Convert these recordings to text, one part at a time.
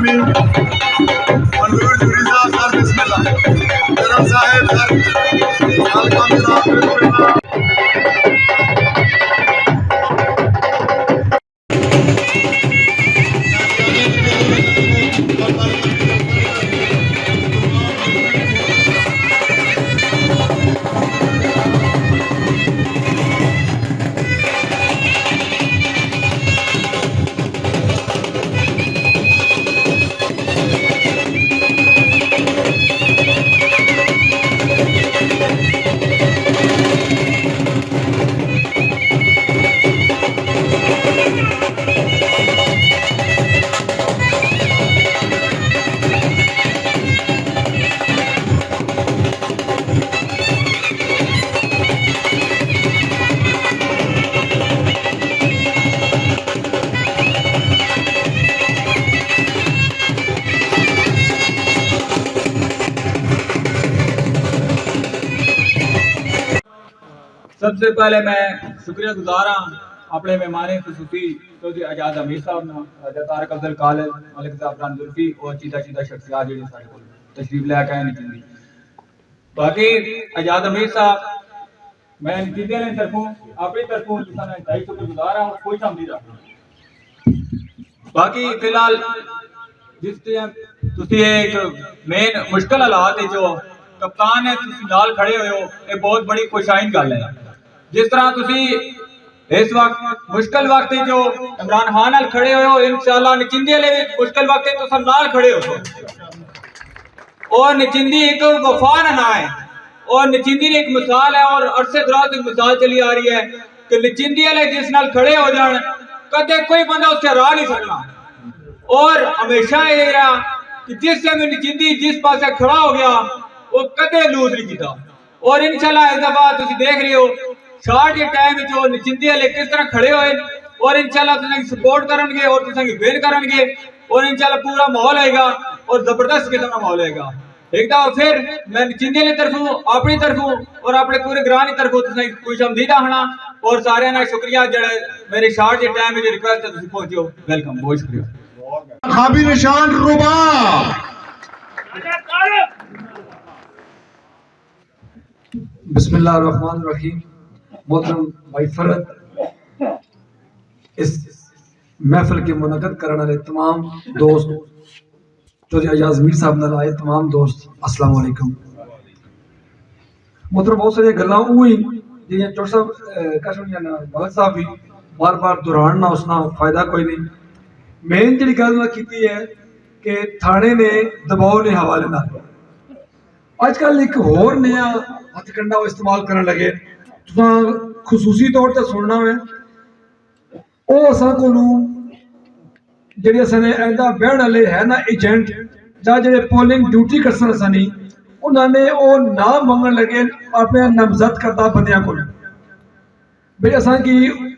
امین منظور جوری صاحب سر بسم اللہ کرم صاحب سر ویلکم جناب سب سے پہلے میں شکریہ گزار ہوں اپنے مہمان خصوصی چودھری اعجاز امیر صاحب نے حضرت طارق افضل کالج ملک زعفران زلفی اور چیدہ شخصیات جڑی سارے کول تشریف لے کے آئے نچندی باقی اعجاز امیر صاحب میں نتیجے نے طرفوں اپنی طرفوں جسانا انتہائی شکر گزار ہوں کوئی تمدید رکھنا باقی فی الحال جس تسی ایک مین مشکل حالات جو کپتان ہے تسی نال کھڑے ہوئے ہو یہ بہت بڑی خوشائن گل ہے جس طرح تسی اس وقت مشکل وقت جو عمران خان نال کھڑے ہوئے ہو انشاءاللہ نچندی والے مشکل وقت تو سب نال کھڑے ہو اور نچندی ایک وفا نہ ہے اور نچندی ایک مثال ہے اور عرصے دراز ایک مثال چلی آ رہی ہے کہ نچندی والے جس نال کھڑے ہو جان کدے کوئی بندہ اس سے ہرا نہیں سکنا اور ہمیشہ یہ رہا کہ جس سے میں نچندی جس پاسے کھڑا ہو گیا وہ کدے لوز نہیں کیتا اور انشاءاللہ اس دفعہ تسی دیکھ رہے ہو شارٹ کے ٹائم جو نچندی والے کس طرح کھڑے ہوئے اور انشاءاللہ تسی سپورٹ کرن گے اور تسی وین کرن گے اور انشاءاللہ پورا ماحول آئے گا اور زبردست قسم کا ماحول آئے گا ایک دفعہ پھر میں نچندی والے طرفوں اپنی طرفوں اور اپنے پورے گراں کی طرفوں تسی خوش آمدید ہونا اور سارے نا شکریہ جڑے میرے شارٹ کے ٹائم میں ریکویسٹ ہے تسی پہنچو ویلکم بہت شکریہ خابی نشان ربا بسم اللہ الرحمن الرحیم محترم بھائی فرد اس محفل کے منعقد کرنے والے تمام دوست چودھری اعجاز میر صاحب نال آئے تمام دوست السلام علیکم محترم بہت ساری گلاں ہوئی جہاں چوٹ صاحب بھگت صاحب بھی بار بار دہران نہ اسنا فائدہ کوئی نہیں مین جڑی گل میں کیتی ہے کہ تھانے نے دباؤ نے حوالے نہ آج کل ایک اور نیا ہتھ کنڈا استعمال کرنے لگے خصوصی طور پر سننا ہے وہ اصل کو جڑی اصل نے ایسا بہن والے ہے نا ایجنٹ یا جڑے پولنگ ڈیوٹی کر سن اصل نہیں انہوں نے وہ نام منگن لگے اپنے نامزد کردہ بندیاں کو بھئی اصل کی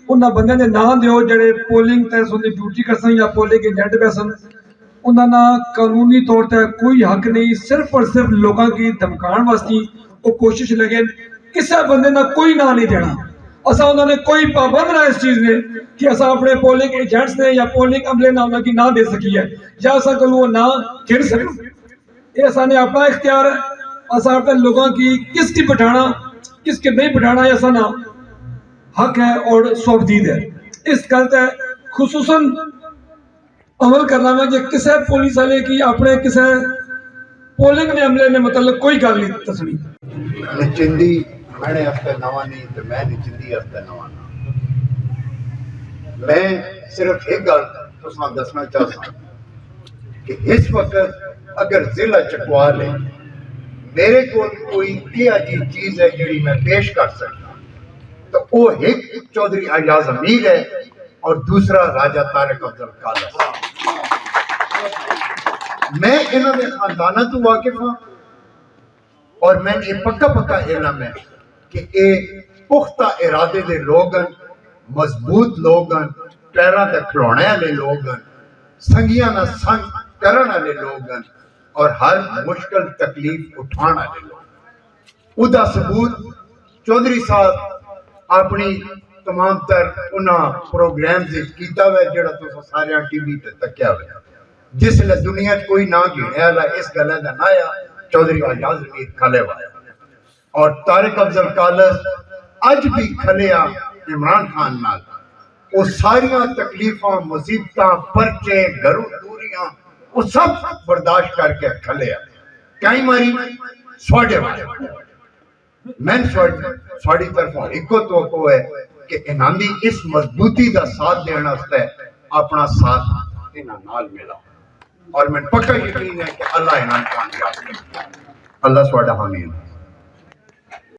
انہوں بندیاں نے نام دیو جڑے پولنگ تے سن ڈیوٹی کر سن یا پولنگ ایجنٹ پہ سن انہوں نے قانونی طور پر کوئی حق نہیں صرف اور صرف لوگوں کی دھمکان واسطے وہ کوشش لگے کسے بندے نہ کوئی نہ نہیں دینا اسا انہوں نے کوئی پابند نہ اس چیز نے کہ اسا اپنے پولنگ ایجنٹس نے یا پولنگ عملے نہ انہوں کی نہ دے سکی ہے یا اسا کو وہ نہ گھر سکیں یہ اسا نے اپنا اختیار ہے اسا اپنے لوگوں کی کس کی بٹھانا کس کے نہیں بٹھانا یہ اسا نہ حق ہے اور سوابدید ہے اس گلت ہے خصوصاً عمل کرنا میں کہ کسے پولیس والے کی اپنے کسے پولنگ نے عملے نے مطلب کوئی گل نہیں تسلی نچندی میں ہفتے نواں نہیں تو میں نچندی ہفتے نواں میں صرف ایک گل تساں دسنا چاہتا ہوں کہ اس وقت اگر ضلع چکوال ہے میرے کو کوئی کیا جی چیز ہے جڑی میں پیش کر سکتا تو وہ ایک چودھری اعجاز امیر ہے اور دوسرا راجہ طارق افضل کالج میں انہوں نے خاندانہ تو واقف ہوں اور میں یہ پکا علم ہے کہ اے پختہ ارادے دے لوگن مضبوط لوگن پیروں تے کھلونے والے لوگن سنگیاں نہ سنگ کرن والے لوگن اور ہر مشکل تکلیف اٹھان والے لوگ ادا ثبوت چودھری صاحب اپنی تمام تر انہاں پروگرام سے کیتا ہوئے جڑا تو سارے ٹی وی تے تکیا ہوئے جس لئے دنیا کوئی نہ گھڑیا رہا اس گلے دا نایا چودھری اعجاز امیر کھلے وایا اور طارق افضل کالس اج بھی کھلیا عمران خان نال وہ ساریاں تکلیفاں مصیبتاں پرچے گھروں دوریاں وہ سب برداشت کر کے کھلیا کہیں ماری سواڑے والے میں سواڑی طرفوں ایک توقع ہے کہ انہاں دی اس مضبوطی دا ساتھ دینا ہے اپنا ساتھ انہاں نال ملا اور میں پکا یقین ہے کہ اللہ انہاں کامیاب کرے اللہ سواڑا حامین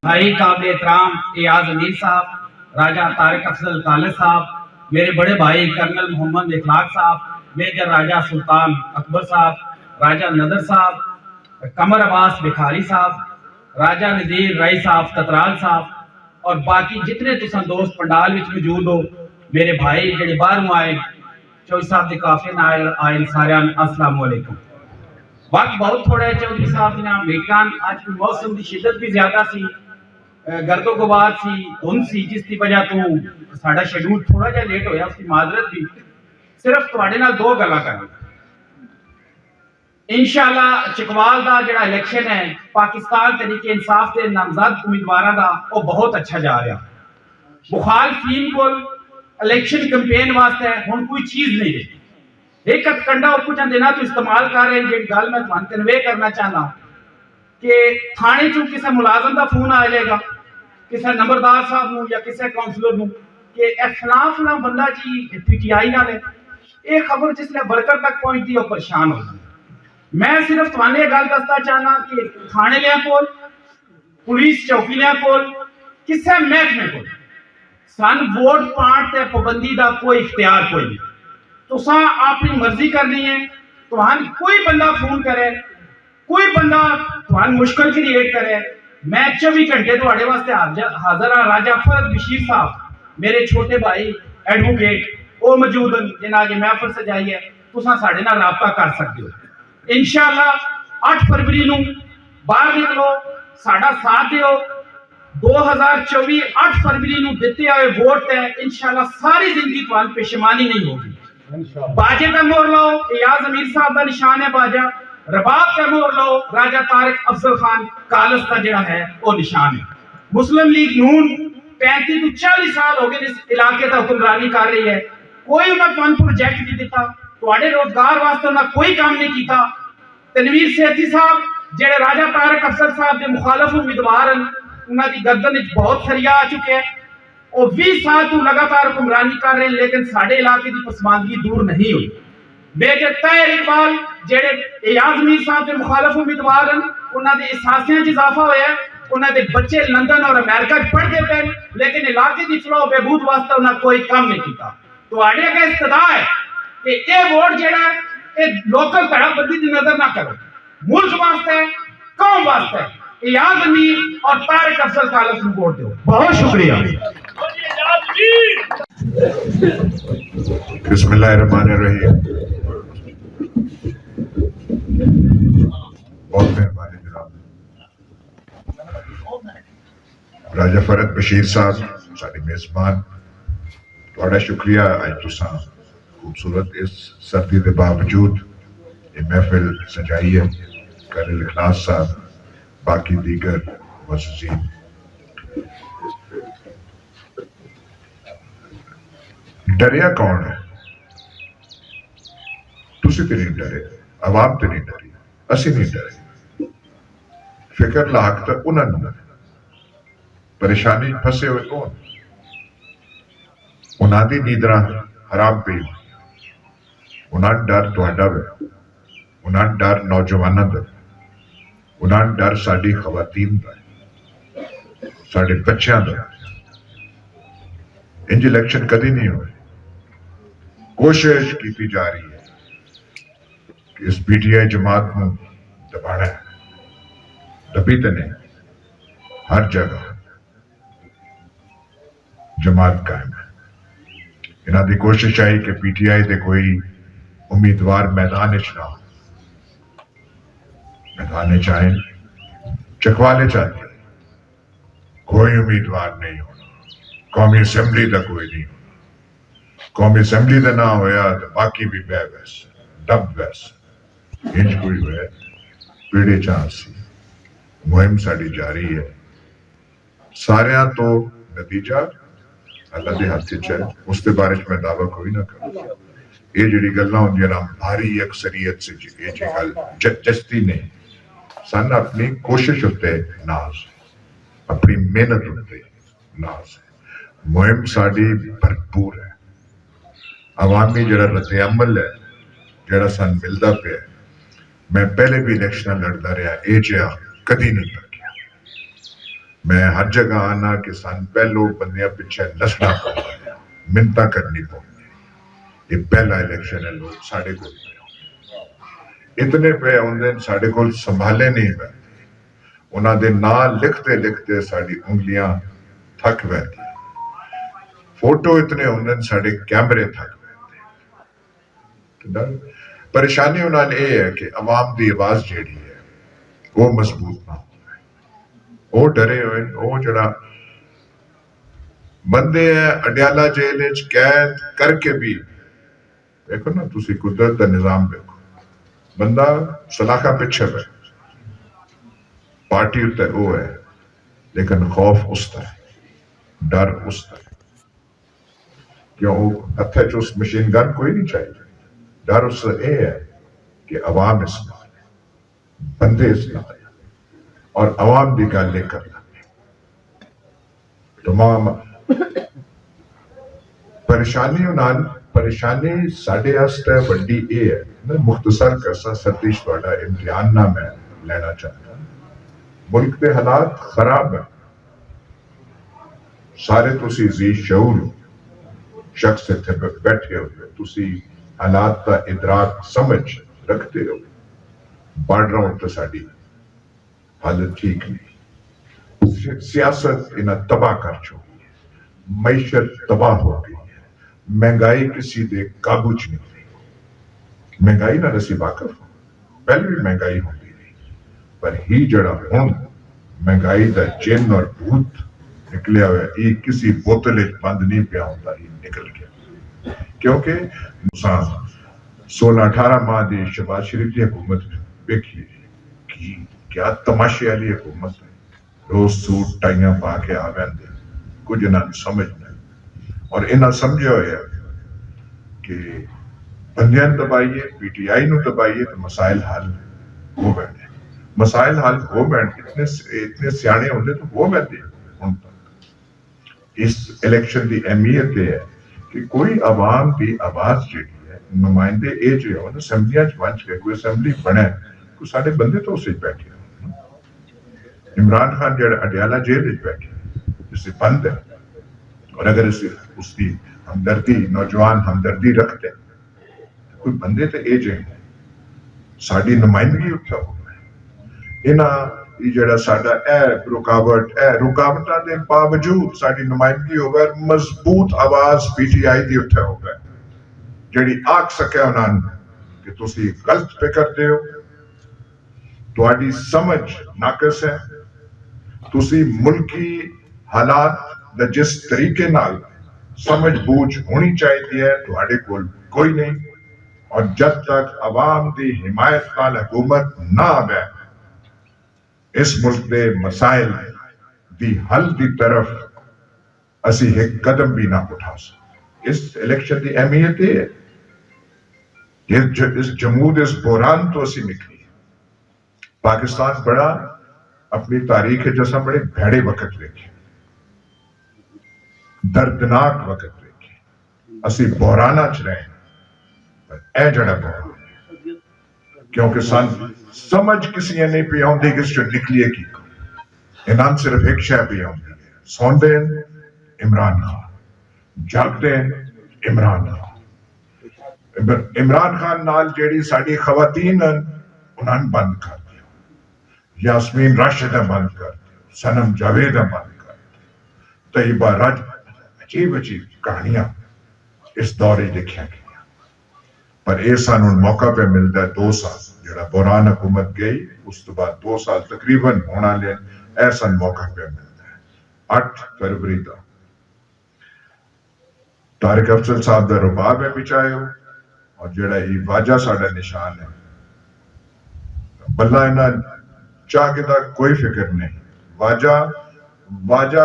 بھائی قابل احترام ایاز امیر صاحب، راجہ طارق افضل کالس صاحب، میرے بڑے بھائی کرنل محمد اخلاق صاحب، میجر راجہ سلطان اکبر صاحب، راجہ نظر صاحب، قمر عباس بکھاری صاحب، راجہ نذیر رائی صاحب تترال صاحب اور باقی جتنے تساں دوست پنڈال وچ موجود ہو، میرے بھائی جڑے باہروں آئے چودھری صاحب دے کافی نال آئے ساریاں السلام علیکم۔ وقت بہت تھوڑا ہے چودھری صاحب دیاں میٹنگاں اج موسم دی شدت بھی زیادہ سی، گرد و غبار سی، دھند سی، جس کی وجہ تو ساڈا شیڈول تھوڑا جہا لیٹ ہویا، اس کی معذرت بھی صرف تواڈے نال دو گلاں کرنا۔ انشاءاللہ چکوال دا جڑا الیکشن ہے پاکستان تحریک انصاف کے نامزد امیدواراں دا وہ بہت اچھا جا رہا، مخالفین کو الیکشن کمپین واسطے ہن کوئی چیز نہیں رہی، ایک کنڈا اور کچھ دینا تو استعمال کر رہے ہیں۔ جی گل میں تھانوں کنوے کرنا چاہنا کہ تھانے چوں کسی ملازم دا فون آ جائے گا کسی نمبردار صاحب نو یا کسی کونسلر نو کہ اے فلاں فلاں بندہ جی پی ٹی آئی نال ہے، یہ خبر جس لئے ورکر تک پہنچتی ہے پریشان ہو جائے۔ میں صرف تھانے گل دستا چاہنا کہ تھانے لیاں کول، پولیس چوکی لیاں کول، کسے محکمے کول سن ووٹ پان تے پابندی دا کوئی اختیار کوئی نہیں، تساں اپنی مرضی کرنی ہے۔ تہان کوئی بندہ فون کرے، کوئی بندہ تہان مشکل کریٹ کرے، میں 24 گھنٹے تواڈے واسطے حاضر ہاں۔ راجہ فرد بشیر صاحب میرے چھوٹے بھائی ایڈوکیٹ وہ موجود ہیں جنہاں نے محفل سجائی ہے، تساں ساڈے نال رابطہ کر سکتے ہو۔ انشاءاللہ 8 فروری نو باہر نکلو، ساڈا ساتھ دیو۔ 2024 8 فروری نو دتے ہوئے ووٹ ہے انشاءاللہ ساری زندگی تہان پشیمانی نہیں ہوگی۔ باجے کا مور لو، ایاز امیر صاحب کا نشان ہے باجا، رباب کا مور لو، راجہ طارق افضل خان کالس کا جڑا ہے وہ نشان ہے۔ مسلم لیگ نون 35 تو 40 سال ہو گئے اس علاقے کا حکمرانی کر رہی ہے، کوئی انہاں تہانوں پروجیکٹ نہیں دیتا، تواڈے روزگار واسطے انہاں کوئی کام نہیں کیتا۔ تنویر سیٹھی صاحب جڑے راجہ طارق افضل صاحب دے مخالف امیدوار ہیں، انہاں دی گردن وچ بہت سریا آ چکے ہیں، وہ 20 سال تو لگاتار حکمرانی کر رہے ہیں لیکن ساڈے علاقے دی پسماندگی دور نہیں ہوئی۔ میجر طاہر اقبال جڑے ایاز امیر صاحب دے مخالف امیدوار ہیں، انہاں دے احساسیاں وچ اضافہ ہویا ہے، انہاں دے بچے لندن اور امریکہ وچ پڑھدے پے لیکن علاقے دی فلاح و بہبود واسطے انہاں کوئی کام نہیں کیتا۔ تواڈے اگے استدعا ہے کہ یہ ووٹ جڑا ہے یہ لوکل دھڑا بندی دی نظر نہ کرو، ملک واسطے قوم واسطے ایاز امیر اور طارق افضل کالس نو ووٹ دیو۔ بہت شکریہ۔ بسم اللہ الرحمن الرحیم۔ بہت مہربانی جناب راجہ فرد بشیر صاحب ساڈے میزبان، تہاڈا شکریہ اج تساں خوبصورت اس سردی کے باوجود یہ محفل سجائی ہے۔ کرنل اخلاص صاحب، باقی دیگر معززین، ڈریا کون ہے؟ تسی تے نہیں ڈرے، عوام تے نہیں ڈری، اسی نہیں ڈرے۔ فکر لاحق تے انہاں نوں ہے، پریشانی پھسے ہوئے کون؟ انہاں دی نیندراں حرام پئی، انہاں ڈر تہاڈا وے، انہاں ڈر نوجواناں دا، انہاں ڈر ساڈی خواتین دا، ساڈے بچیاں دا۔ انج الیکشن کدی نہیں ہوئے۔ کوشش کی جا رہی ہے کہ اس پی ٹی آئی جماعت کو دبانا ہے، دبی تو نہیں، ہر جگہ جماعت قائم ہے۔ انہاں دی کوشش آئی کہ پی ٹی آئی دے کوئی امیدوار میدان چ نہ ہو، میدان چاہیں چکوالے چاہتے کوئی امیدوار نہیں ہونا، قومی اسمبلی دا کوئی نہیں ہونا، قومی اسمبلی دا نہ ہویا تو باقی بھی بے بس ਡੱਬ ਵੈਸ ਇੰਜ ਕੋਈ ਹੋਇਆ ਪੀੜੇ ਚਾਂਸ ਸੀ ਮੁਹਿੰਮ ਸਾਡੀ ਜਾਰੀ ਹੈ ਸਾਰਿਆਂ ਤੋਂ ਨਤੀਜਾ ਅੱਲਾ ਦੇ ਹੱਥ 'ਚ ਹੈ ਉਸ ਦੇ ਬਾਰੇ 'ਚ ਮੈਂ ਦਾਅਵਾ ਕੋਈ ਨਾ ਕਰਾਂ ਇਹ ਜਿਹੜੀ ਗੱਲਾਂ ਹੁੰਦੀਆਂ ਨਾ ਭਾਰੀ ਅਕਸਰੀਅਤ ਸੇ ਇਹ ਜੀ ਗੱਲ ਜਸਤੀ ਨਹੀਂ ਸਾਨੂੰ ਆਪਣੀ ਕੋਸ਼ਿਸ਼ ਉੱਤੇ ਨਾਜ਼ ਆਪਣੀ ਮਿਹਨਤ ਉੱਤੇ ਨਾਜ਼ ਮੁਹਿੰਮ ਸਾਡੀ ਭਰਪੂਰ ਹੈ ਅਵਾਮੀ ਜਿਹੜਾ ਰੱਦ ਅਮਲ ਹੈ ਜਿਹੜਾ ਸਾਨੂੰ ਮਿਲਦਾ ਪਿਆ ਮੈਂ ਪਹਿਲੇ ਵੀ ਇਲੈਕਸ਼ਨਾਂ ਲੜਦਾ ਰਿਹਾ ਇਹ ਜਿਹਾ ਕਦੀ ਨਹੀਂ ਲੱਗਿਆ ਮੈਂ ਹਰ ਜਗ੍ਹਾ ਆਣਾ ਕਿ ਸਾਨੂੰ ਪਹਿਲੋਂ ਬੰਦਿਆਂ ਪਿੱਛੇ ਨਸਣਾ ਪਊਗਾ ਮਿੰਨਤਾਂ ਕਰਨੀ ਪਊਗੀ ਇਹ ਪਹਿਲਾ ਇਲੈਕਸ਼ਨ ਹੈ ਲੋਕ ਸਾਡੇ ਕੋਲ ਇਤਨੇ ਪਏ ਹੁੰਦੇ ਸਾਡੇ ਕੋਲ ਸੰਭਾਲੇ ਨਹੀਂ ਪਏ ਉਹਨਾਂ ਦੇ ਨਾਂ ਲਿਖਤੇ ਲਿਖਤੇ ਸਾਡੀ ਉਂਗਲੀਆਂ ਥੱਕ ਬੈਠੀ ਫੋਟੋ ਇਤਨੇ ਹੁੰਦੇ ਸਾਡੇ ਕੈਮਰੇ ਥੱਕ ਬੈਠੇ ਪਰੇਸ਼ਾਨੀ ਉਹਨਾਂ ਨੇ ਇਹ ਹੈ ਕਿ ਆਵਾਮ ਦੀ ਆਵਾਜ਼ ਜਿਹੜੀ ਹੈ ਉਹ ਮਜ਼ਬੂਤ ਨਾ ਹੋਵੇ ਉਹ ਡਰੇ ਹੋਏ ਉਹ ਜਿਹੜਾ ਬੰਦੇ ਹੈ ਅਡਿਆਲਾ ਜੇਲ੍ਹ ਵਿੱਚ ਕੈਦ ਕਰਕੇ ਵੀ ਦੇਖੋ ਨਾ ਤੁਸੀਂ ਕੁਦਰਤ ਦਾ ਨਿਜ਼ਾਮ ਦੇਖੋ ਬੰਦਾ ਸਲਾਖਾ ਪਿੱਛੇ ਹੈ ਪਾਰਟੀ ਉੱਤੇ ਉਹ ਹੈ ਲੇਕਿਨ ਖੌਫ ਉਸ ਦਾ ਹੈ ਡਰ ਉਸ ਦਾ ਹੈ ਕਿਉਂ ਹੱਥੇ 'ਚ ਉਸ ਮਸ਼ੀਨ ਗਨ ਕੋਈ ਨਹੀਂ ਚਾਹੀਦਾ ਡਰ ਉਸ ਦਾ ਇਹ ਹੈ کہ عوام اس میں بندے اس میں اور عوام بھی گالے کرنا تمام پریشانی ساڑھے آستے بڑی اے ہے میں مختصر کرسا ستیش بڑا امتحان نہ میں لینا چاہتا ملک کے حالات خراب ہیں سارے تسی ذی شعور شخص تھے بیٹھے ہوئے تسی حالات کا ادراک سمجھ رکھتے ہو بڑھ رہا ہوں تو ساڑی حالت ٹھیک نہیں سیاست انہیں تباہ کر چکی ہے معیشت تباہ ہو گئی ہے مہنگائی کسی دے قابو چ نہیں رہی مہنگائی نہ رسی واقف ہو پہلے بھی مہنگائی ہوتی رہی پر ہی جڑا ہوں مہنگائی دا جن اور بھوت نکلیا ہوا یہ کسی بوتل بند نہیں پیا ہوتا ہی نکل گیا کیونکہ نقصان 16-18 ماہ دی شہباز شریف کی حکومت دیکھیے کہ کیا تماشے والی حکومت ہے روز سوٹ ٹائیاں پا کے آویں دے کچھ انہاں نے سمجھ نہیں اور انہاں سمجھے ہوئے کہ بندیاں دبائیے پی ٹی آئی نو دبائیے تو مسائل حل ہو بیٹھے مسائل حل ہو بیٹھے اتنے سیانے ہوندے تو ہو بیٹھے ان تک اس الیکشن دی اہمیت ہے کہ کوئی عوام بھی آواز جڑی نمائندے اے جو ہے اسمبلیاں بنچ گئے کوئی اسمبلی بنے کوئی سارے بندے تو اسے بیٹھے عمران خان جڑا اڈیالہ جیل بیٹھے جسے بند ہے اور اگر اس کی ہمدردی نوجوان ہمدردی رکھتے کوئی بندے تو اے جو ہیں ساری نمائندگی اتھا ہو گئے انہاں جڑا ساڈا رکاوٹاں دے باوجود ساری نمائندگی ہو گئے مضبوط آواز پی ٹی آئی دی اتھا ہو گئے جڑی آکھ سکے انہاں کہ تسی غلط پہ کرتے ہو تہاڈی سمجھ ناقص ہے تسی ملکی حالات دا جس طریقے نال سمجھ بوجھ ہونی چاہیے ہے تہاڈے کول کوئی نہیں اور جب تک عوام دی حمایت نال حکومت نہ آوے اس ملک دے مسائل دی حل دی طرف اسی ایک قدم بھی نہ اٹھا سکتے اس الیکشن دی اہمیت یہ ہے اس جمود اس بحران تو اسی نکلی پاکستان بڑا اپنی تاریخ جیسا بڑے بھیڑے وقت دیکھے دردناک وقت دیکھے اسی بحرانہ چ رہے ہیں اے جڑا بحران کیونکہ سمجھ کسی نے نہیں پی آؤں دی کس جو نکلیے کی انہاں صرف ایک شے پی آؤں دی سون دین عمران خان جاگ دین عمران خان عمران خان نال جیڑی ساڑی خواتین انہاں بند کر دیا یاسمین راشدہ بند کر دیا سنم جاویدہ بند کر دیا طیبہ رج عجیب کہانیاں اس دورے لکھیا گیا پر اے سانوں موقع پہ ملتا ہے 2 سال جڑا بحران حکومت گئی اس تو بعد 2 سال تقریباً ہونا لے ایسا موقع پہ ملتا ہے 8 فروری دا طارق افضل صاحب دا رباب ہے بچائے ہو اور جڑا یہ واجہ ساڈا نشان ہے بلا انہاں چاہے دا کوئی فکر نہیں واجہ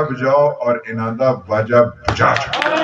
بجاؤ اور انہاں دا واجہ بجا چھوڑو